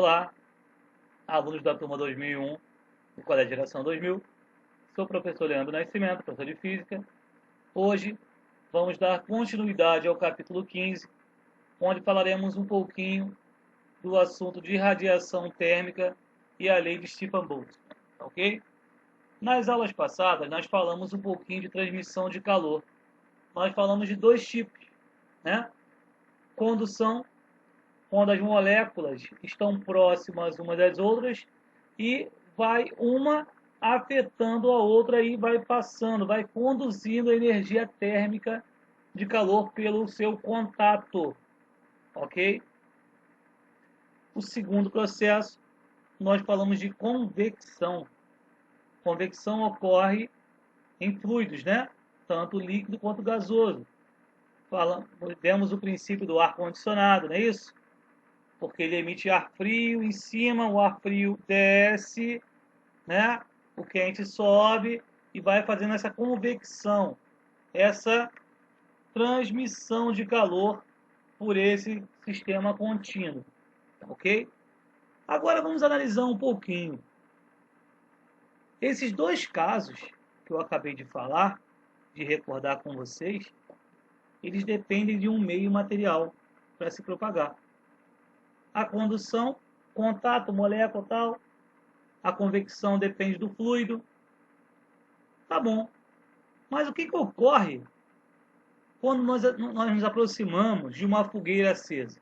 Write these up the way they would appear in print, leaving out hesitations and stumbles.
Olá, alunos da turma 2001 do Colégio Geração 2000. Sou o professor Leandro Nascimento, professor de Física. Hoje vamos dar continuidade ao capítulo 15, onde falaremos um pouquinho do assunto de radiação térmica e a lei de Stefan-Boltzmann, ok? Nas aulas passadas, nós falamos um pouquinho de transmissão de calor. Nós falamos de dois tipos, né? Condução, quando as moléculas estão próximas umas das outras e vai uma afetando a outra e vai passando, vai conduzindo a energia térmica de calor pelo seu contato, ok? O segundo processo, nós falamos de convecção. Convecção ocorre em fluidos, né? Tanto líquido quanto gasoso. Demos o princípio do ar-condicionado, não é isso? Porque ele emite ar frio em cima, o ar frio desce, né? O quente sobe e vai fazendo essa convecção, essa transmissão de calor por esse sistema contínuo, ok? Agora vamos analisar um pouquinho. Esses dois casos que eu acabei de falar, de recordar com vocês, eles dependem de um meio material para se propagar. A condução, contato, molécula tal. A convecção depende do fluido. Tá bom. Mas o que ocorre quando nós nos aproximamos de uma fogueira acesa?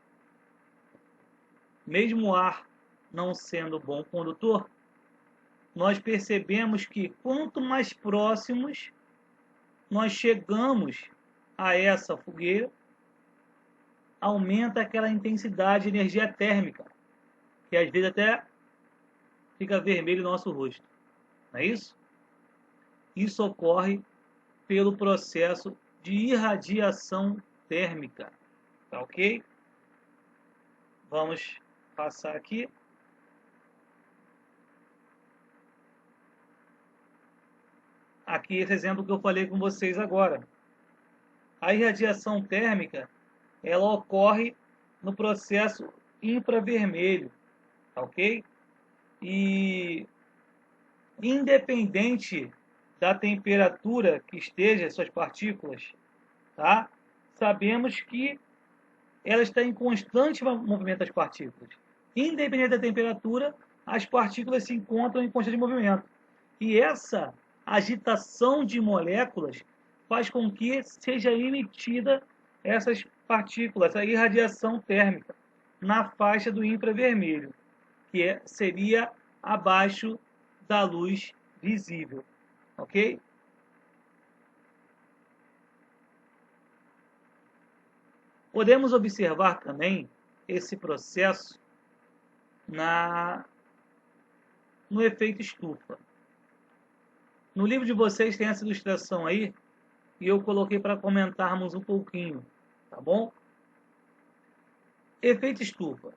Mesmo o ar não sendo bom condutor, nós percebemos que quanto mais próximos nós chegamos a essa fogueira, aumenta aquela intensidade de energia térmica, que às vezes até fica vermelho no nosso rosto. Não é isso? Isso ocorre pelo processo de irradiação térmica. Tá ok? Vamos passar aqui. Aqui esse exemplo que eu falei com vocês agora. A irradiação térmica, ela ocorre no processo infravermelho, tá ok? E independente da temperatura que esteja essas partículas, tá? Sabemos que ela está em constante movimento, as partículas. Independente da temperatura, as partículas se encontram em constante movimento. E essa agitação de moléculas faz com que seja emitida essas partículas, essa irradiação térmica, na faixa do infravermelho, que seria abaixo da luz visível. Ok? Podemos observar também esse processo no efeito estufa. No livro de vocês tem essa ilustração aí, e eu coloquei para comentarmos um pouquinho, tá bom? Efeito estufa.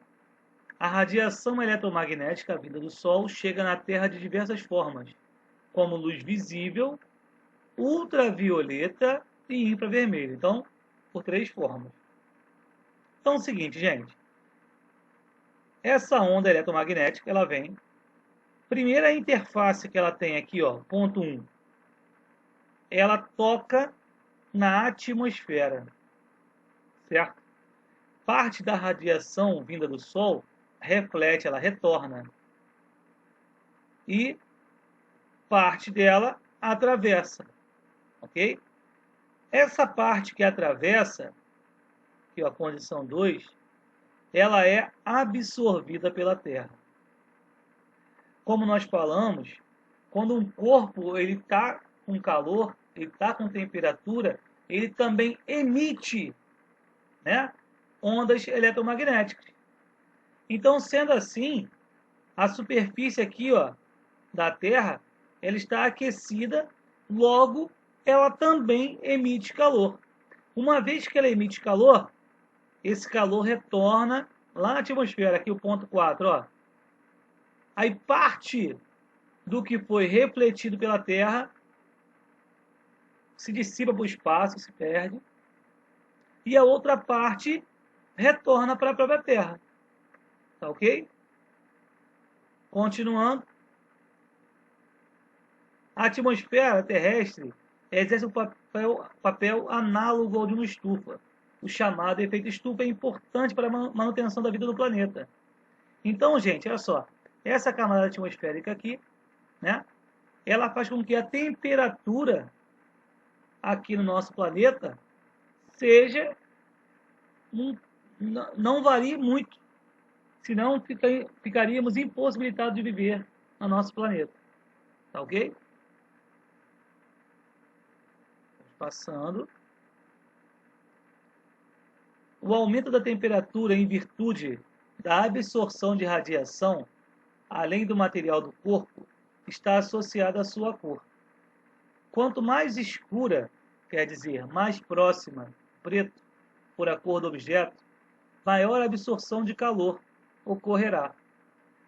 A radiação eletromagnética vinda do Sol chega na Terra de diversas formas, como luz visível, ultravioleta e infravermelho. Então, por três formas. Então é o seguinte, gente. Essa onda eletromagnética, ela vem. Primeira interface que ela tem aqui, ó, ponto 1. Ela toca na atmosfera, certo? Parte da radiação vinda do Sol reflete, ela retorna. E parte dela atravessa, ok? Essa parte que atravessa, que é a condição 2, ela é absorvida pela Terra. Como nós falamos, quando um corpo está com calor, ele está com temperatura, ele também emite, né, ondas eletromagnéticas. Então, sendo assim, a superfície aqui, ó, da Terra, ela está aquecida, logo ela também emite calor. Uma vez que ela emite calor, esse calor retorna lá na atmosfera, aqui o ponto 4, ó. Aí parte do que foi refletido pela Terra se dissipa para o espaço, se perde, e a outra parte retorna para a própria Terra. Tá ok? Continuando, a atmosfera terrestre exerce um papel análogo ao de uma estufa. O chamado efeito estufa é importante para a manutenção da vida no planeta. Então, gente, olha só. Essa camada atmosférica aqui, né, ela faz com que a temperatura aqui no nosso planeta seja não varie muito, senão ficaríamos impossibilitados de viver no nosso planeta. Tá ok? Passando. O aumento da temperatura em virtude da absorção de radiação, além do material do corpo, está associado à sua cor. Quanto mais escura, quer dizer, mais próxima, preto, por a cor do objeto, maior a absorção de calor ocorrerá.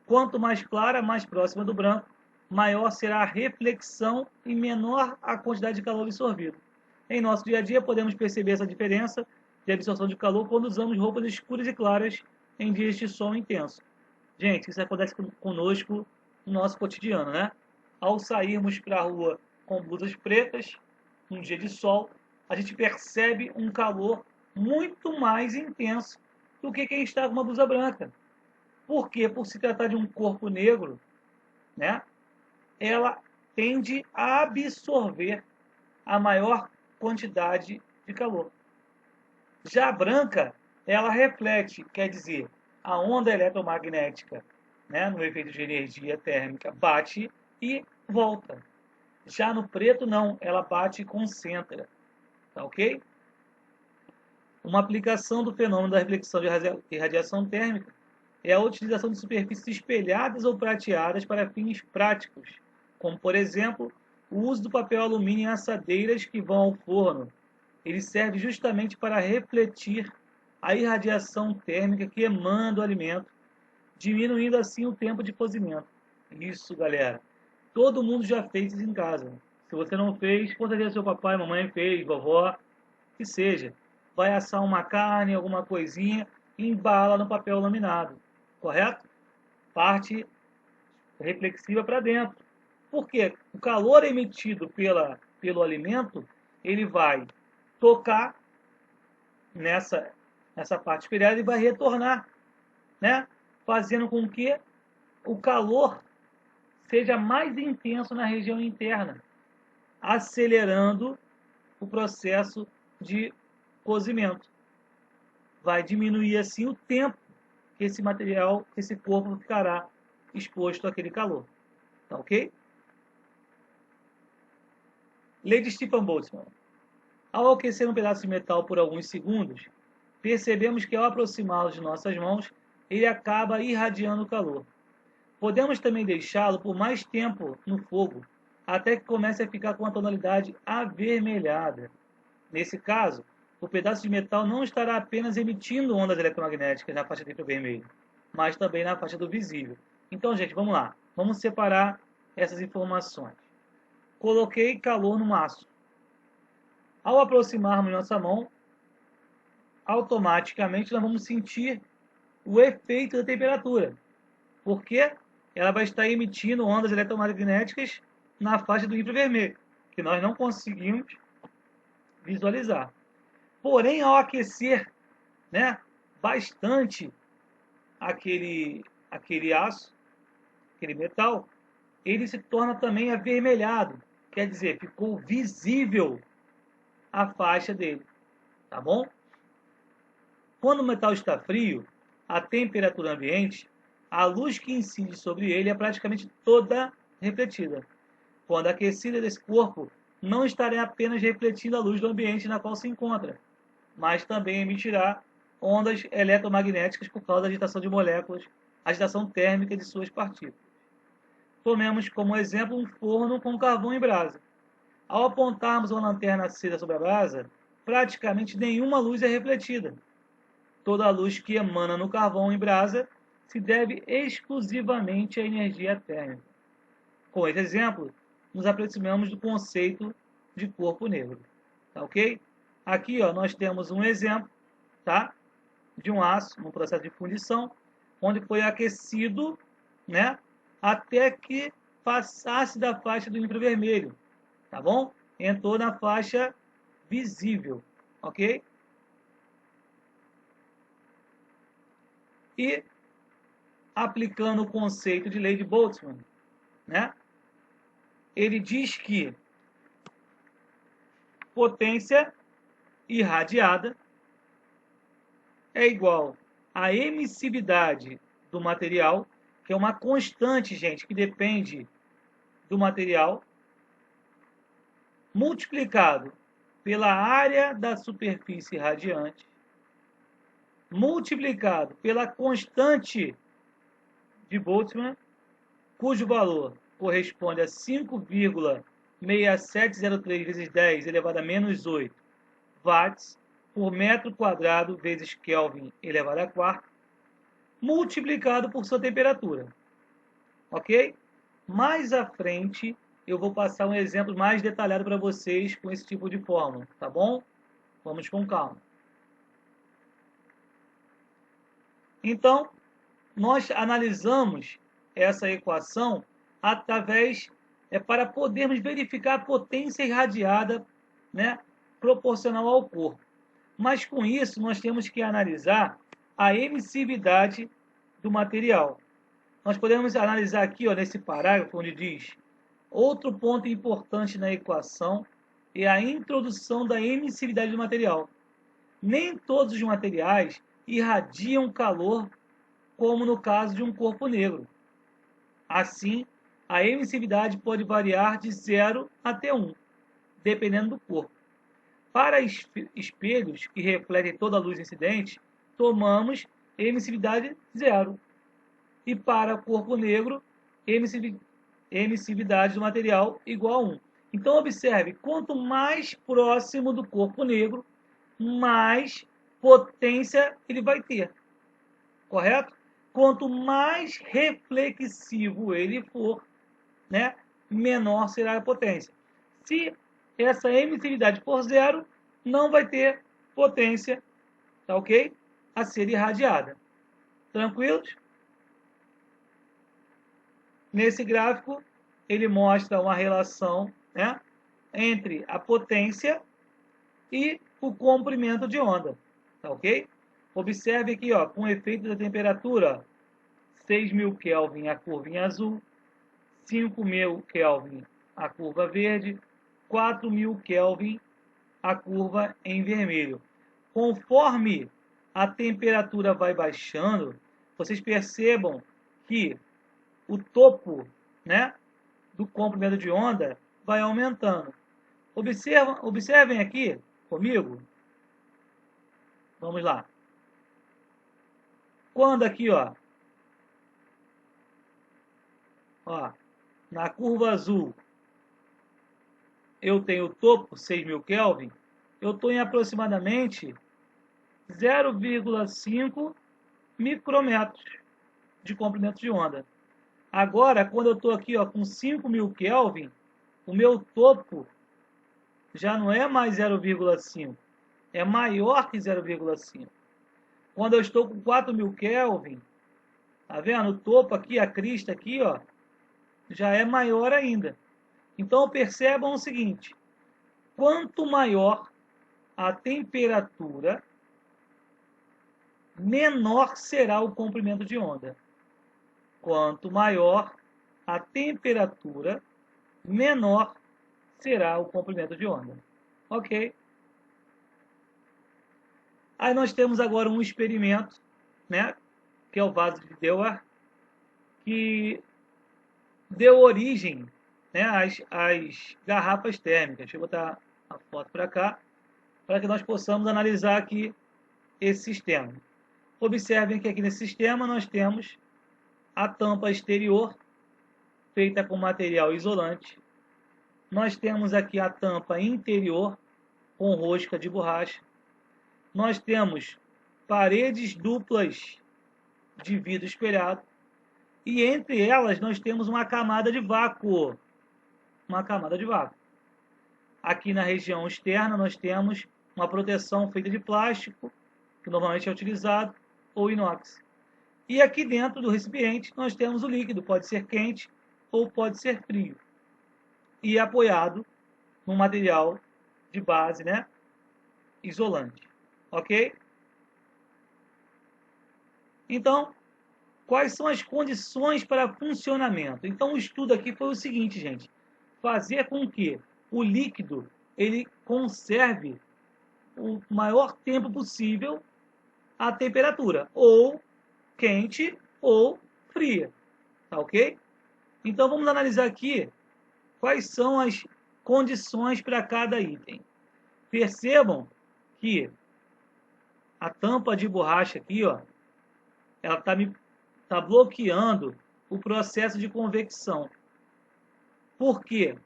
Quanto mais clara, mais próxima do branco, maior será a reflexão e menor a quantidade de calor absorvido. Em nosso dia a dia, podemos perceber essa diferença de absorção de calor quando usamos roupas escuras e claras em dias de sol intenso. Gente, isso acontece conosco no nosso cotidiano, né? Ao sairmos para a rua com blusas pretas, num dia de sol, a gente percebe um calor muito mais intenso do que quem está com uma blusa branca. Por quê? Por se tratar de um corpo negro, né? Ela tende a absorver a maior quantidade de calor. Já a branca, ela reflete, quer dizer, a onda eletromagnética, né, no efeito de energia térmica, bate e volta. Já no preto, não, ela bate e concentra. Tá ok? Uma aplicação do fenômeno da reflexão de radiação térmica é a utilização de superfícies espelhadas ou prateadas para fins práticos, como, por exemplo, o uso do papel alumínio em assadeiras que vão ao forno. Ele serve justamente para refletir a irradiação térmica que emana do alimento, diminuindo assim o tempo de cozimento. Isso, galera. Todo mundo já fez isso em casa. Se você não fez, com certeza seu papai, mamãe fez, vovó, que seja. Vai assar uma carne, alguma coisinha, e embala no papel laminado. Correto? Parte reflexiva para dentro. Porque o calor emitido pelo alimento, ele vai tocar nessa parte espelhada e vai retornar, né? Fazendo com que o calor seja mais intenso na região interna, acelerando o processo de cozimento. Vai diminuir assim o tempo que esse material, que esse corpo ficará exposto àquele calor. Tá ok? Lei de Stefan Boltzmann. Ao aquecer um pedaço de metal por alguns segundos, percebemos que ao aproximá-lo de nossas mãos, ele acaba irradiando calor. Podemos também deixá-lo por mais tempo no fogo, até que comece a ficar com a tonalidade avermelhada. Nesse caso, o pedaço de metal não estará apenas emitindo ondas eletromagnéticas na faixa do infravermelho, mas também na faixa do visível. Então, gente, vamos lá. Vamos separar essas informações. Coloquei calor no aço. Ao aproximarmos nossa mão, automaticamente nós vamos sentir o efeito da temperatura, porque ela vai estar emitindo ondas eletromagnéticas na faixa do infravermelho, que nós não conseguimos visualizar. Porém, ao aquecer, né, bastante aquele aço, aquele metal, ele se torna também avermelhado, quer dizer, ficou visível a faixa dele, tá bom? Quando o metal está frio, a temperatura ambiente, a luz que incide sobre ele é praticamente toda refletida. Quando aquecida, desse corpo não estará apenas refletindo a luz do ambiente na qual se encontra, mas também emitirá ondas eletromagnéticas por causa da agitação de moléculas, agitação térmica de suas partículas. Tomemos como exemplo um forno com carvão em brasa. Ao apontarmos uma lanterna acesa sobre a brasa, praticamente nenhuma luz é refletida. Toda a luz que emana no carvão em brasa se deve exclusivamente à energia térmica. Com esse exemplo, nos aproximamos do conceito de corpo negro. Tá ok? Aqui nós temos um exemplo, tá, de um aço, no processo de fundição, onde foi aquecido, né, até que passasse da faixa do infravermelho, tá bom? Entrou na faixa visível, ok? E aplicando o conceito de lei de Boltzmann, né? Ele diz que potência irradiada é igual à emissividade do material, que é uma constante, gente, que depende do material, multiplicado pela área da superfície radiante, multiplicado pela constante de Boltzmann, cujo valor corresponde a 5,6703 vezes 10 elevado a menos 8 watts por metro quadrado vezes Kelvin elevado a quarto, multiplicado por sua temperatura. Ok? Mais à frente, eu vou passar um exemplo mais detalhado para vocês com esse tipo de fórmula, tá bom? Vamos com calma. Então, nós analisamos essa equação através para podermos verificar a potência irradiada, né, proporcional ao corpo. Mas com isso nós temos que analisar a emissividade do material. Nós podemos analisar aqui, ó, nesse parágrafo onde diz: outro ponto importante na equação é a introdução da emissividade do material. Nem todos os materiais irradiam calor, como no caso de um corpo negro. Assim, a emissividade pode variar de 0 até 1, dependendo do corpo. Para espelhos que refletem toda a luz incidente, tomamos emissividade 0. E para corpo negro, emissividade do material igual a 1. Então, observe, quanto mais próximo do corpo negro, mais potência ele vai ter. Correto? Quanto mais reflexivo ele for, né, menor será a potência. Se essa emissividade for 0, não vai ter potência, tá ok? A ser irradiada. Tranquilos? Nesse gráfico, ele mostra uma relação, né, entre a potência e o comprimento de onda, tá ok? Observe aqui, ó, com o efeito da temperatura, 6.000 Kelvin a curva em azul, 5.000 Kelvin a curva verde, 4.000 Kelvin a curva em vermelho. Conforme a temperatura vai baixando, vocês percebam que o topo, né, do comprimento de onda vai aumentando. Observem aqui comigo. Vamos lá. Quando aqui, ó, na curva azul, eu tenho o topo 6.000 Kelvin, eu estou em aproximadamente 0,5 micrômetros de comprimento de onda. Agora, quando eu estou aqui, ó, com 5.000 Kelvin, o meu topo já não é mais 0,5, é maior que 0,5. Quando eu estou com 4.000 Kelvin, tá vendo? O topo aqui, a crista aqui, ó, já é maior ainda. Então percebam o seguinte: quanto maior a temperatura, menor será o comprimento de onda. Quanto maior a temperatura, menor será o comprimento de onda. Ok? Aí nós temos agora um experimento, né, que é o vaso de Dewar, que deu origem, né, às garrafas térmicas. Deixa eu botar a foto para cá, para que nós possamos analisar aqui esse sistema. Observem que aqui nesse sistema nós temos a tampa exterior, feita com material isolante. Nós temos aqui a tampa interior, com rosca de borracha. Nós temos paredes duplas de vidro espelhado. E entre elas nós temos uma camada de vácuo. Uma camada de vácuo. Aqui na região externa nós temos uma proteção feita de plástico, que normalmente é utilizado, ou inox. E aqui dentro do recipiente nós temos o líquido, pode ser quente ou pode ser frio. E apoiado num material de base, né, isolante. Ok? Então, quais são as condições para funcionamento? Então, o estudo aqui foi o seguinte, gente. Fazer com que o líquido ele conserve o maior tempo possível a temperatura, ou quente ou fria. Tá ok? Então, vamos analisar aqui quais são as condições para cada item. Percebam que a tampa de borracha aqui, ó, ela tá bloqueando o processo de convecção. Por quê?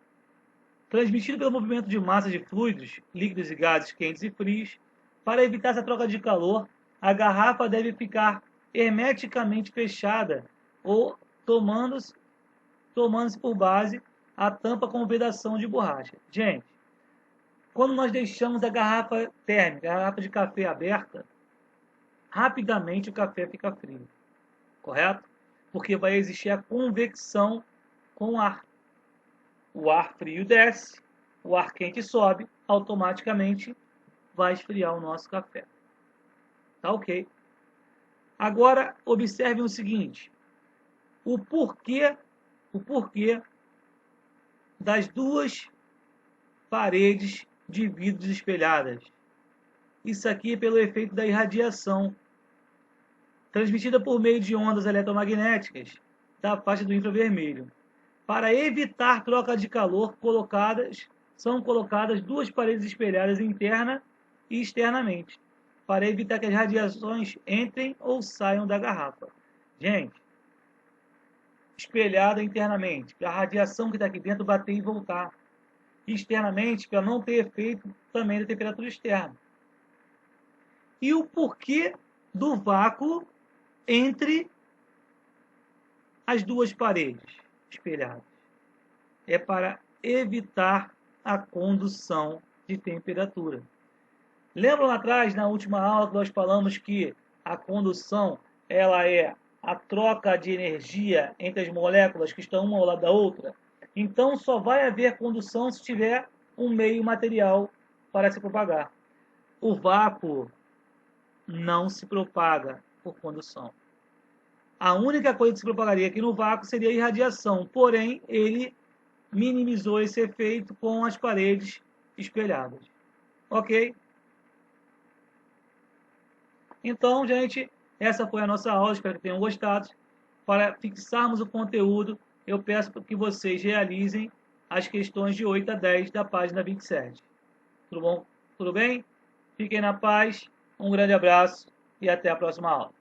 Transmitido pelo movimento de massa de fluidos, líquidos e gases quentes e frios, para evitar essa troca de calor, a garrafa deve ficar hermeticamente fechada ou tomando-se por base a tampa com vedação de borracha. Gente, quando nós deixamos a garrafa térmica, a garrafa de café aberta, rapidamente o café fica frio, correto? Porque vai existir a convecção com o ar. O ar frio desce, o ar quente sobe, automaticamente vai esfriar o nosso café. Tá ok? Agora, observem o seguinte, o porquê das duas paredes de vidros espelhadas. Isso aqui é pelo efeito da irradiação, transmitida por meio de ondas eletromagnéticas da faixa do infravermelho. Para evitar troca de calor, são colocadas duas paredes espelhadas interna e externamente, para evitar que as radiações entrem ou saiam da garrafa. Gente, espelhada internamente, para a radiação que está aqui dentro bater e voltar. E externamente, para não ter efeito também da temperatura externa. E o porquê do vácuo entre as duas paredes espelhadas? É para evitar a condução de temperatura. Lembram lá atrás, na última aula, que nós falamos que a condução ela é a troca de energia entre as moléculas que estão uma ao lado da outra? Então, só vai haver condução se tiver um meio material para se propagar. O vácuo não se propaga por condução. A única coisa que se propagaria aqui no vácuo seria a irradiação, porém, ele minimizou esse efeito com as paredes espelhadas. Ok? Então, gente, essa foi a nossa aula, espero que tenham gostado. Para fixarmos o conteúdo, eu peço que vocês realizem as questões de 8 a 10 da página 27. Tudo bom? Tudo bem? Fiquem na paz, um grande abraço e até a próxima aula.